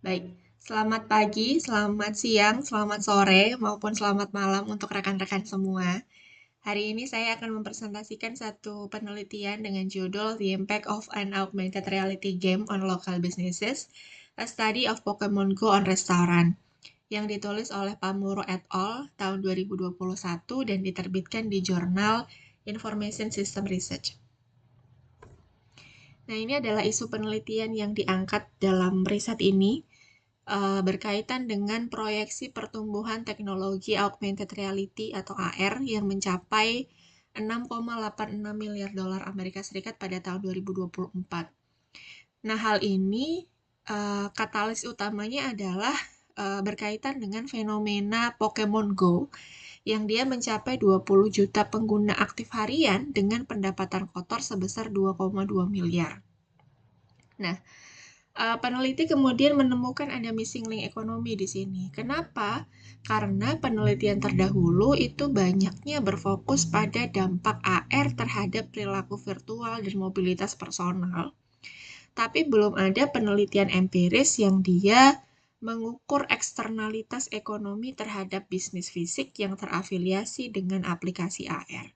Baik, selamat pagi, selamat siang, selamat sore, maupun selamat malam untuk rekan-rekan semua. Hari ini saya akan mempresentasikan satu penelitian dengan judul The Impact of an Augmented Reality Game on Local Businesses, A Study of Pokemon Go on Restaurant, yang ditulis oleh Pamuro et al. Tahun 2021 dan diterbitkan di jurnal Information System Research. Nah, ini adalah isu penelitian yang diangkat dalam riset ini berkaitan dengan proyeksi pertumbuhan teknologi augmented reality atau AR yang mencapai 6,86 miliar dolar Amerika Serikat pada tahun 2024. Nah, hal ini katalis utamanya adalah berkaitan dengan fenomena Pokemon Go yang dia mencapai 20 juta pengguna aktif harian dengan pendapatan kotor sebesar 2,2 miliar. Nah, peneliti kemudian menemukan ada missing link ekonomi di sini. Kenapa? Karena penelitian terdahulu itu banyaknya berfokus pada dampak AR terhadap perilaku virtual dan mobilitas personal. Tapi belum ada penelitian empiris yang dia mengukur eksternalitas ekonomi terhadap bisnis fisik yang terafiliasi dengan aplikasi AR.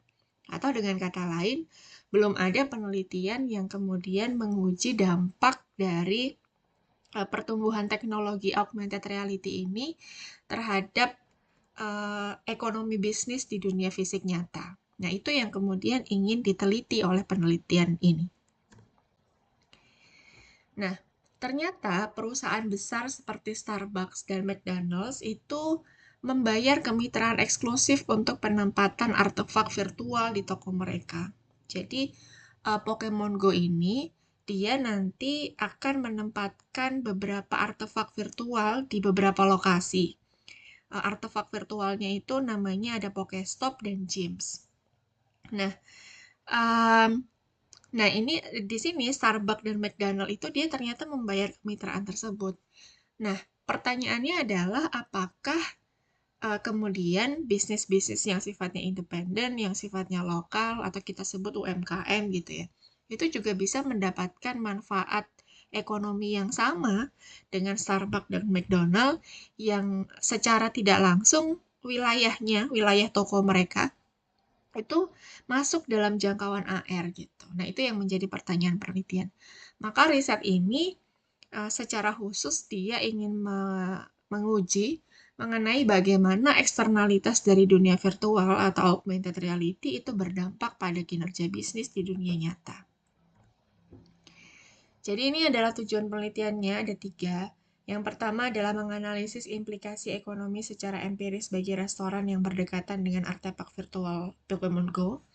Atau dengan kata lain, belum ada penelitian yang kemudian menguji dampak dari pertumbuhan teknologi augmented reality ini terhadap ekonomi bisnis di dunia fisik nyata. Nah, itu yang kemudian ingin diteliti oleh penelitian ini. Nah, ternyata perusahaan besar seperti Starbucks dan McDonald's itu membayar kemitraan eksklusif untuk penempatan artefak virtual di toko mereka. Jadi, Pokemon Go ini dia nanti akan menempatkan beberapa artefak virtual di beberapa lokasi. Artefak virtualnya itu namanya ada Pokestop dan Gyms. Nah, um, Nah, ini di sini Starbucks dan McDonald itu dia ternyata membayar kemitraan tersebut. Nah, pertanyaannya adalah apakah kemudian bisnis-bisnis yang sifatnya independen, yang sifatnya lokal atau kita sebut UMKM gitu ya, itu juga bisa mendapatkan manfaat ekonomi yang sama dengan Starbucks dan McDonald yang secara tidak langsung wilayah toko mereka itu masuk dalam jangkauan AR gitu. Nah, itu yang menjadi pertanyaan penelitian. Maka riset ini secara khusus dia ingin menguji mengenai bagaimana eksternalitas dari dunia virtual atau augmented reality itu berdampak pada kinerja bisnis di dunia nyata. Jadi ini adalah tujuan penelitiannya, ada 3. Yang pertama adalah menganalisis implikasi ekonomi secara empiris bagi restoran yang berdekatan dengan artefak virtual Pokemon Go,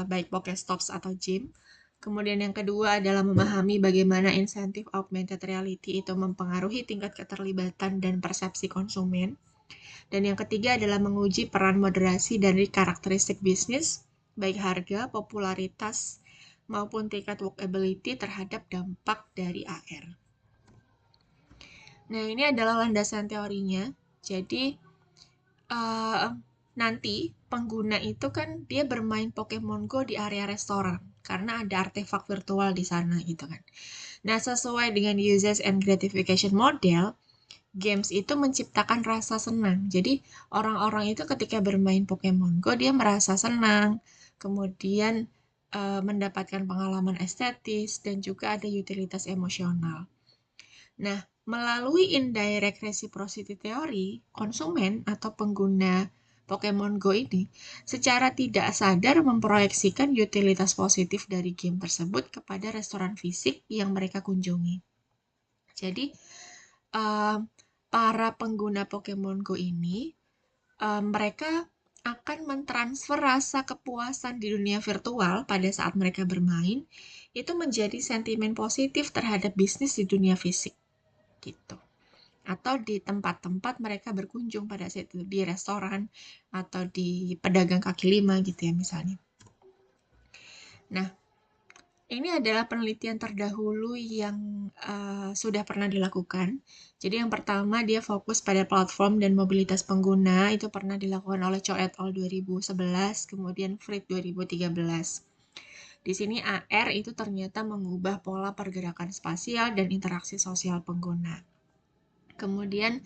baik Pokestops atau Gym. Kemudian yang kedua adalah memahami bagaimana insentif augmented reality itu mempengaruhi tingkat keterlibatan dan persepsi konsumen. Dan yang ketiga adalah menguji peran moderasi dari karakteristik bisnis, baik harga, popularitas, maupun tingkat walkability terhadap dampak dari AR. Nah, ini adalah landasan teorinya. Jadi, nanti pengguna itu kan dia bermain Pokemon Go di area restoran karena ada artefak virtual di sana gitu kan. Nah, sesuai dengan users and gratification model, games itu menciptakan rasa senang. Jadi, orang-orang itu ketika bermain Pokemon Go dia merasa senang, kemudian mendapatkan pengalaman estetis dan juga ada utilitas emosional. Nah, melalui indirect reciprocity theory, konsumen atau pengguna Pokemon Go ini secara tidak sadar memproyeksikan utilitas positif dari game tersebut kepada restoran fisik yang mereka kunjungi. Jadi, para pengguna Pokemon Go ini, mereka akan mentransfer rasa kepuasan di dunia virtual pada saat mereka bermain, itu menjadi sentimen positif terhadap bisnis di dunia fisik. Gitu. Atau di tempat-tempat mereka berkunjung pada saat itu, di restoran atau di pedagang kaki lima gitu ya misalnya. Nah, ini adalah penelitian terdahulu yang sudah pernah dilakukan. Jadi yang pertama dia fokus pada platform dan mobilitas pengguna, itu pernah dilakukan oleh Cho et al. 2011, kemudian Fried 2013. Di sini AR itu ternyata mengubah pola pergerakan spasial dan interaksi sosial pengguna. Kemudian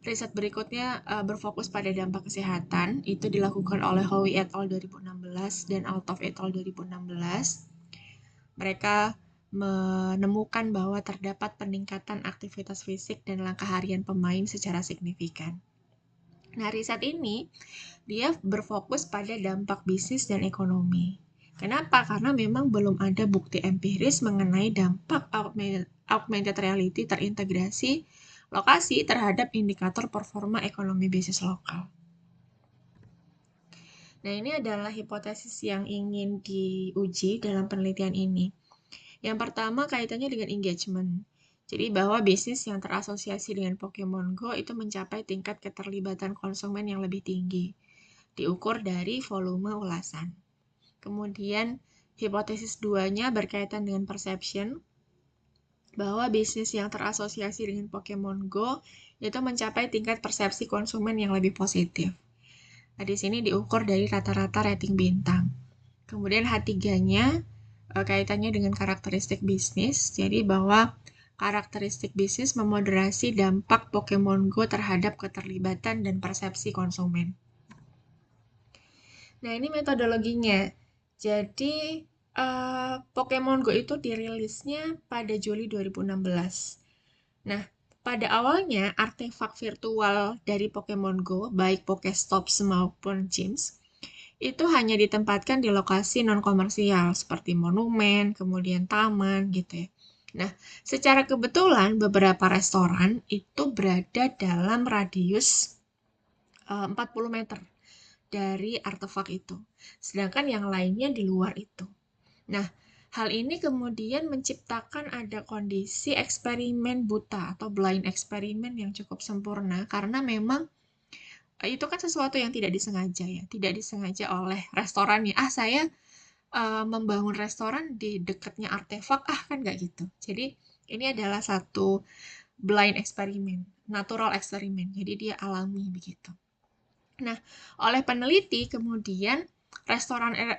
riset berikutnya berfokus pada dampak kesehatan, itu dilakukan oleh Howie et al. 2016 dan Althoff et al. 2016. Mereka menemukan bahwa terdapat peningkatan aktivitas fisik dan langkah harian pemain secara signifikan. Nah, riset ini dia berfokus pada dampak bisnis dan ekonomi. Kenapa? Karena memang belum ada bukti empiris mengenai dampak augmented reality terintegrasi lokasi terhadap indikator performa ekonomi bisnis lokal. Nah, ini adalah hipotesis yang ingin diuji dalam penelitian ini. Yang pertama kaitannya dengan engagement. Jadi bahwa bisnis yang terasosiasi dengan Pokemon Go itu mencapai tingkat keterlibatan konsumen yang lebih tinggi, diukur dari volume ulasan. Kemudian hipotesis 2-nya berkaitan dengan perception, bahwa bisnis yang terasosiasi dengan Pokemon Go itu mencapai tingkat persepsi konsumen yang lebih positif. Nah, di sini diukur dari rata-rata rating bintang. Kemudian H3-nya kaitannya dengan karakteristik bisnis, jadi bahwa karakteristik bisnis memoderasi dampak Pokemon Go terhadap keterlibatan dan persepsi konsumen. Nah, ini metodologinya. Jadi, Pokemon Go itu dirilisnya pada Juli 2016. Nah, pada awalnya artefak virtual dari Pokemon Go, baik Pokestops maupun gyms, itu hanya ditempatkan di lokasi non-komersial seperti monumen, kemudian taman gitu ya. Nah, secara kebetulan beberapa restoran itu berada dalam radius 40 meter dari artefak itu. Sedangkan yang lainnya di luar itu. Nah, hal ini kemudian menciptakan ada kondisi eksperimen buta atau blind eksperimen yang cukup sempurna karena memang itu kan sesuatu yang tidak disengaja ya, tidak disengaja oleh restorannya. Saya membangun restoran di dekatnya artefak, kan nggak gitu. Jadi ini adalah satu blind eksperimen, natural eksperimen. Jadi dia alami begitu. Nah, oleh peneliti kemudian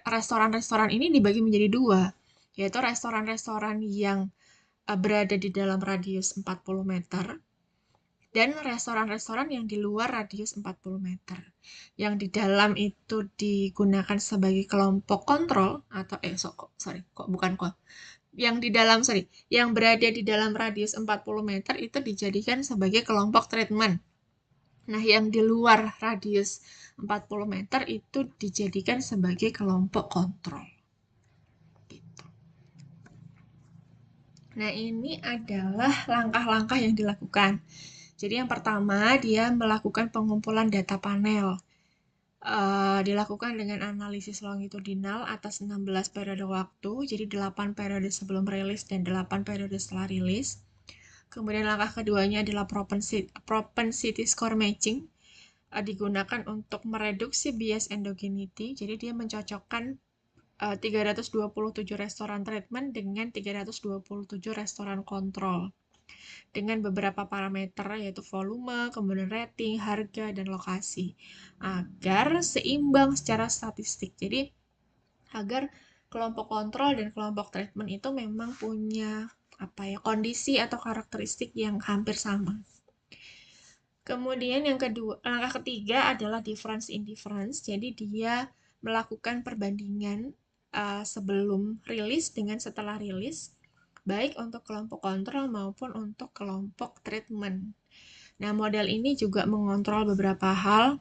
restoran-restoran ini dibagi menjadi dua, yaitu restoran-restoran yang berada di dalam radius 40 meter dan restoran-restoran yang di luar radius 40 meter. Yang di dalam itu digunakan sebagai kelompok kontrol atau yang berada di dalam radius 40 meter itu dijadikan sebagai kelompok treatment. Nah, yang di luar radius 40 meter itu dijadikan sebagai kelompok kontrol. Gitu. Nah, ini adalah langkah-langkah yang dilakukan. Jadi yang pertama, dia melakukan pengumpulan data panel. Dilakukan dengan analisis longitudinal atas 16 periode waktu, jadi 8 periode sebelum rilis dan 8 periode setelah rilis. Kemudian langkah keduanya adalah propensity score matching, digunakan untuk mereduksi bias endogeneity, jadi dia mencocokkan 327 restoran treatment dengan 327 restoran kontrol dengan beberapa parameter yaitu volume, kemudian rating, harga, dan lokasi agar seimbang secara statistik. Jadi agar kelompok kontrol dan kelompok treatment itu memang punya kondisi atau karakteristik yang hampir sama. Kemudian langkah ketiga adalah difference in difference. Jadi dia melakukan perbandingan sebelum rilis dengan setelah rilis, baik untuk kelompok kontrol maupun untuk kelompok treatment. Nah, model ini juga mengontrol beberapa hal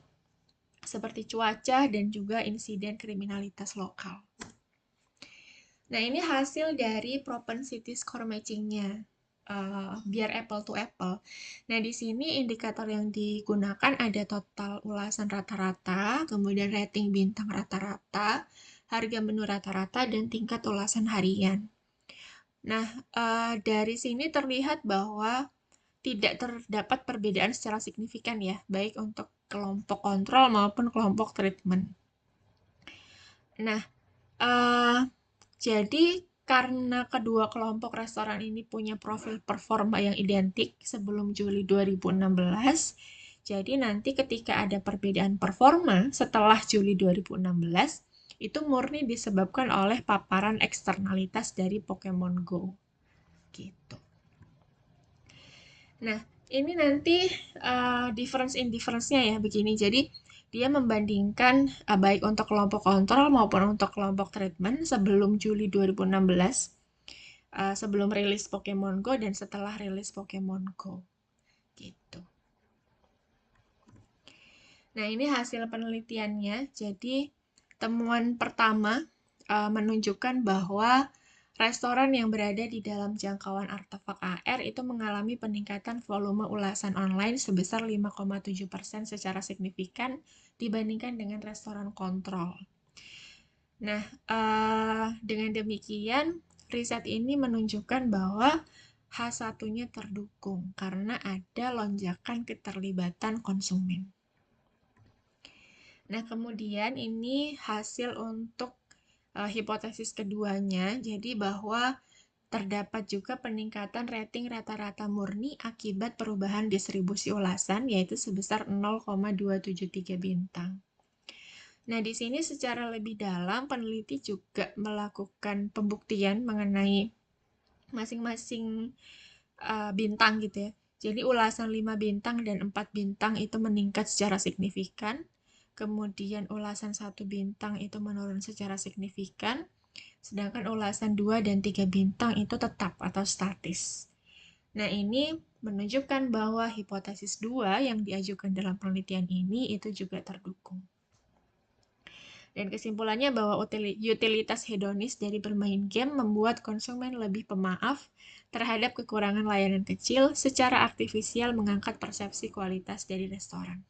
seperti cuaca dan juga insiden kriminalitas lokal. Nah, ini hasil dari propensity score matching-nya. Biar apple to apple. Nah, di sini indikator yang digunakan ada total ulasan rata-rata, kemudian rating bintang rata-rata, harga menu rata-rata, dan tingkat ulasan harian. Nah, dari sini terlihat bahwa tidak terdapat perbedaan secara signifikan ya, baik untuk kelompok kontrol maupun kelompok treatment. Nah, jadi karena kedua kelompok restoran ini punya profil performa yang identik sebelum Juli 2016, jadi nanti ketika ada perbedaan performa setelah Juli 2016, itu murni disebabkan oleh paparan eksternalitas dari Pokemon Go. Gitu. Nah, Ini nanti difference in difference-nya ya begini. Jadi dia membandingkan baik untuk kelompok kontrol maupun untuk kelompok treatment sebelum Juli 2016, sebelum rilis Pokemon Go dan setelah rilis Pokemon Go. Gitu. Nah, ini hasil penelitiannya. Jadi, temuan pertama menunjukkan bahwa restoran yang berada di dalam jangkauan artefak AR itu mengalami peningkatan volume ulasan online sebesar 5,7% secara signifikan dibandingkan dengan restoran kontrol. Nah, dengan demikian, riset ini menunjukkan bahwa H1-nya terdukung karena ada lonjakan keterlibatan konsumen. Nah, kemudian ini hasil untuk hipotesis keduanya, jadi bahwa terdapat juga peningkatan rating rata-rata murni akibat perubahan distribusi ulasan, yaitu sebesar 0,273 bintang. Nah, di sini secara lebih dalam, peneliti juga melakukan pembuktian mengenai masing-masing bintang gitu ya. Jadi ulasan 5 bintang dan 4 bintang itu meningkat secara signifikan. Kemudian ulasan 1 bintang itu menurun secara signifikan. Sedangkan ulasan 2 dan 3 bintang itu tetap atau statis. Nah, ini menunjukkan bahwa hipotesis 2 yang diajukan dalam penelitian ini itu juga terdukung. Dan kesimpulannya bahwa utilitas hedonis dari bermain game membuat konsumen lebih pemaaf terhadap kekurangan layanan kecil secara artifisial mengangkat persepsi kualitas dari restoran.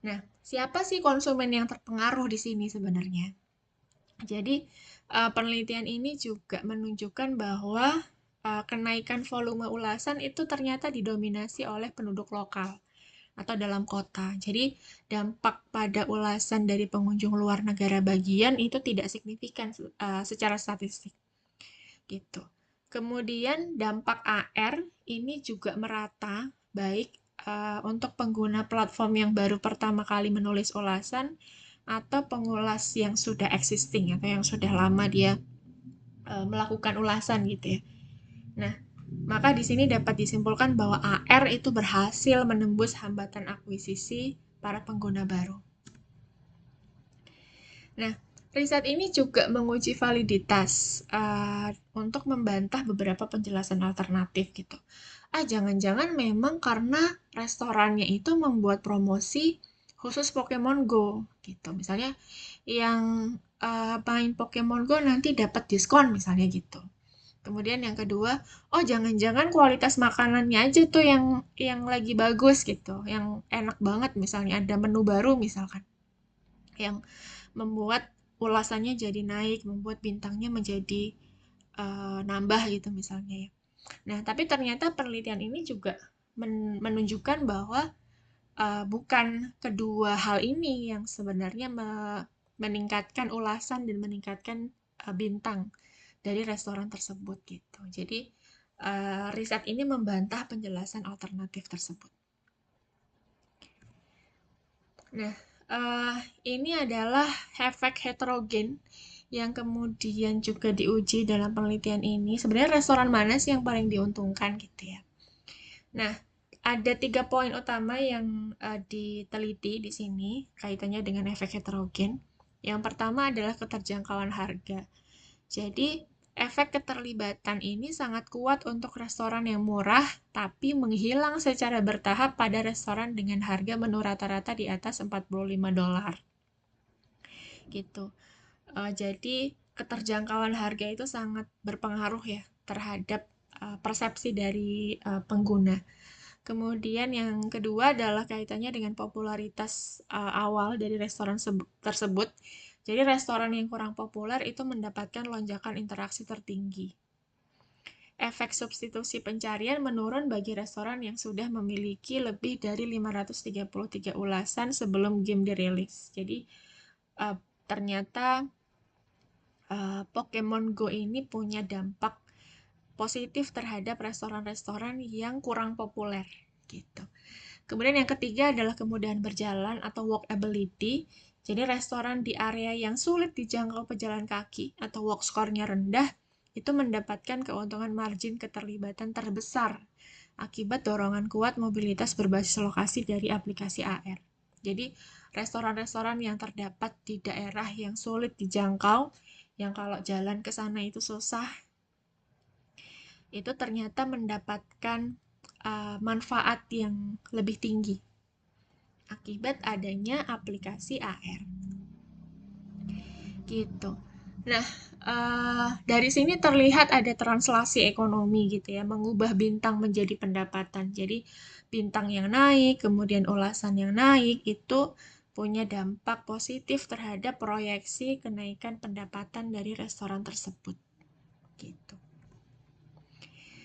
Nah, siapa sih konsumen yang terpengaruh di sini sebenarnya? Jadi, penelitian ini juga menunjukkan bahwa kenaikan volume ulasan itu ternyata didominasi oleh penduduk lokal atau dalam kota. Jadi, dampak pada ulasan dari pengunjung luar negara bagian itu tidak signifikan secara statistik. Gitu. Kemudian dampak AR ini juga merata baik untuk pengguna platform yang baru pertama kali menulis ulasan atau pengulas yang sudah existing atau yang sudah lama dia melakukan ulasan gitu ya. Nah, maka di sini dapat disimpulkan bahwa AR itu berhasil menembus hambatan akuisisi para pengguna baru. Nah, riset ini juga menguji validitas untuk membantah beberapa penjelasan alternatif gitu. Jangan-jangan memang karena restorannya itu membuat promosi khusus Pokemon Go gitu. Misalnya yang main Pokemon Go nanti dapat diskon misalnya gitu. Kemudian yang kedua, jangan-jangan kualitas makanannya aja tuh yang lagi bagus gitu, yang enak banget misalnya ada menu baru misalkan, yang membuat ulasannya jadi naik, membuat bintangnya menjadi nambah gitu misalnya ya. Nah, tapi ternyata penelitian ini juga menunjukkan bahwa bukan kedua hal ini yang sebenarnya meningkatkan ulasan dan meningkatkan bintang dari restoran tersebut gitu. Jadi riset ini membantah penjelasan alternatif tersebut. Nah, ini adalah efek heterogen yang kemudian juga diuji dalam penelitian ini. Sebenarnya restoran mana sih yang paling diuntungkan gitu ya? Nah, ada 3 poin utama yang diteliti di sini kaitannya dengan efek heterogen. Yang pertama adalah keterjangkauan harga. Jadi, efek keterlibatan ini sangat kuat untuk restoran yang murah, tapi menghilang secara bertahap pada restoran dengan harga menu rata-rata di atas $45. Gitu. Jadi, keterjangkauan harga itu sangat berpengaruh ya terhadap persepsi dari pengguna. Kemudian yang kedua adalah kaitannya dengan popularitas awal dari restoran tersebut. Jadi restoran yang kurang populer itu mendapatkan lonjakan interaksi tertinggi. Efek substitusi pencarian menurun bagi restoran yang sudah memiliki lebih dari 533 ulasan sebelum game dirilis. Jadi ternyata Pokemon Go ini punya dampak positif terhadap restoran-restoran yang kurang populer gitu. Kemudian yang ketiga adalah kemudahan berjalan atau walkability. Jadi restoran di area yang sulit dijangkau pejalan kaki atau walk score-nya rendah itu mendapatkan keuntungan margin keterlibatan terbesar akibat dorongan kuat mobilitas berbasis lokasi dari aplikasi AR. Jadi, restoran-restoran yang terdapat di daerah yang sulit dijangkau, yang kalau jalan ke sana itu susah, itu ternyata mendapatkan manfaat yang lebih tinggi akibat adanya aplikasi AR. Gitu. Nah, dari sini terlihat ada translasi ekonomi gitu ya, mengubah bintang menjadi pendapatan. Jadi, bintang yang naik, kemudian ulasan yang naik, itu punya dampak positif terhadap proyeksi kenaikan pendapatan dari restoran tersebut. Gitu.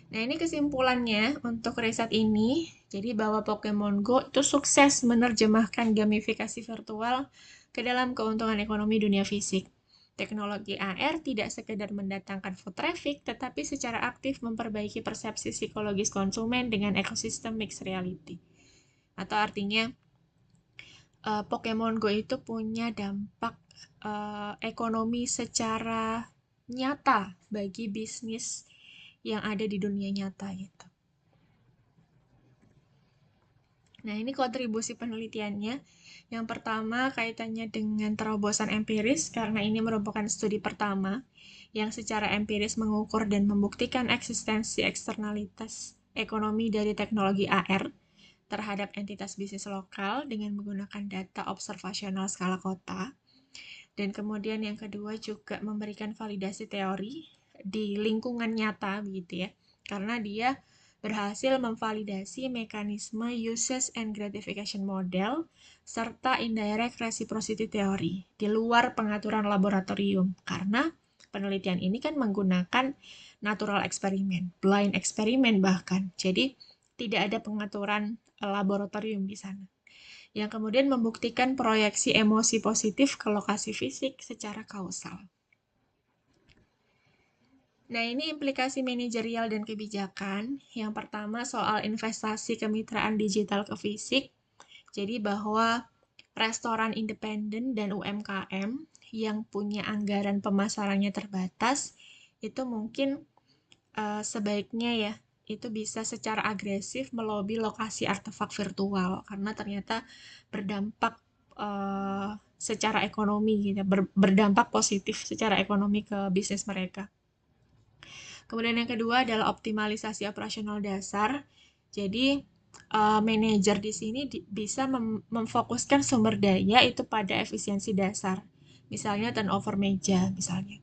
Nah, ini kesimpulannya untuk riset ini. Jadi bahwa Pokemon Go itu sukses menerjemahkan gamifikasi virtual ke dalam keuntungan ekonomi dunia fisik. Teknologi AR tidak sekedar mendatangkan foot traffic, tetapi secara aktif memperbaiki persepsi psikologis konsumen dengan ekosistem mixed reality. Atau artinya, Pokemon Go itu punya dampak ekonomi secara nyata bagi bisnis yang ada di dunia nyata gitu. Nah, ini kontribusi penelitiannya. Yang pertama, kaitannya dengan terobosan empiris, karena ini merupakan studi pertama yang secara empiris mengukur dan membuktikan eksistensi eksternalitas ekonomi dari teknologi AR terhadap entitas bisnis lokal dengan menggunakan data observasional skala kota. Dan kemudian yang kedua juga memberikan validasi teori di lingkungan nyata, begitu ya, karena dia berhasil memvalidasi mekanisme uses and gratification model serta indirect reciprocity theory di luar pengaturan laboratorium, karena penelitian ini kan menggunakan natural experiment, blind experiment bahkan, jadi tidak ada pengaturan laboratorium di sana, yang kemudian membuktikan proyeksi emosi positif ke lokasi fisik secara kausal. Nah, ini implikasi manajerial dan kebijakan. Yang pertama soal investasi kemitraan digital ke fisik. Jadi bahwa restoran independen dan UMKM yang punya anggaran pemasarannya terbatas, itu mungkin sebaiknya ya, itu bisa secara agresif melobi lokasi artefak virtual, karena ternyata berdampak secara ekonomi gitu, berdampak positif secara ekonomi ke bisnis mereka. Kemudian yang kedua adalah optimalisasi operasional dasar. Jadi manajer di sini bisa memfokuskan sumber daya itu pada efisiensi dasar. Misalnya turnover meja misalnya.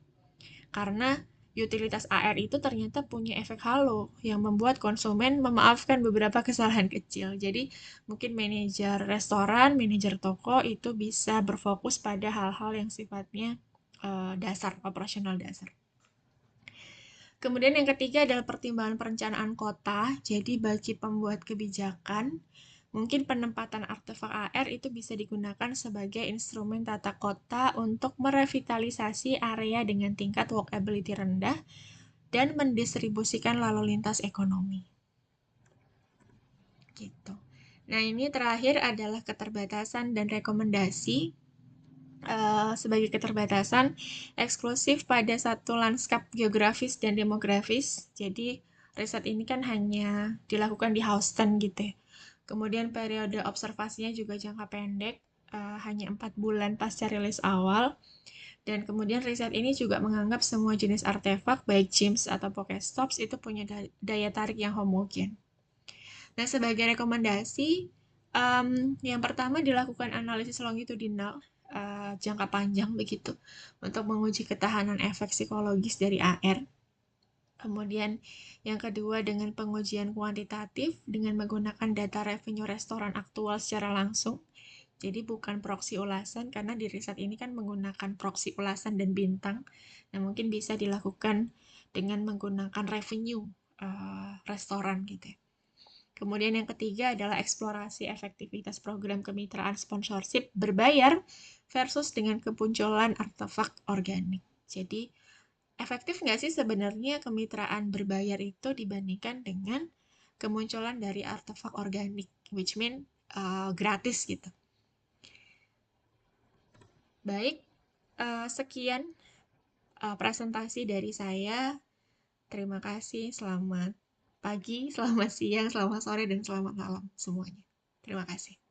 Karena utilitas AR itu ternyata punya efek halo yang membuat konsumen memaafkan beberapa kesalahan kecil. Jadi mungkin manajer restoran, manajer toko itu bisa berfokus pada hal-hal yang sifatnya dasar, operasional dasar. Kemudian yang ketiga adalah pertimbangan perencanaan kota. Jadi bagi pembuat kebijakan, mungkin penempatan artefak AR itu bisa digunakan sebagai instrumen tata kota untuk merevitalisasi area dengan tingkat walkability rendah dan mendistribusikan lalu lintas ekonomi. Gitu. Nah, ini terakhir adalah keterbatasan dan rekomendasi. Sebagai keterbatasan eksklusif pada satu lanskap geografis dan demografis. Jadi riset ini kan hanya dilakukan di Houston gitu ya. Kemudian periode observasinya juga jangka pendek, hanya 4 bulan pasca rilis awal. Dan kemudian riset ini juga menganggap semua jenis artefak, baik chimps atau Pokestops, itu punya daya tarik yang homogen. Nah, sebagai rekomendasi, yang pertama dilakukan analisis longitudinal jangka panjang begitu untuk menguji ketahanan efek psikologis dari AR. Kemudian yang kedua dengan pengujian kuantitatif dengan menggunakan data revenue restoran aktual secara langsung. Jadi bukan proksi ulasan, karena di riset ini kan menggunakan proksi ulasan dan bintang. Nah, mungkin bisa dilakukan dengan menggunakan revenue restoran gitu ya. Kemudian yang ketiga adalah eksplorasi efektivitas program kemitraan sponsorship berbayar versus dengan kemunculan artefak organik. Jadi, efektif nggak sih sebenarnya kemitraan berbayar itu dibandingkan dengan kemunculan dari artefak organik, which mean gratis gitu. Baik, sekian presentasi dari saya. Terima kasih, selamat pagi, selamat siang, selamat sore, dan selamat malam semuanya. Terima kasih.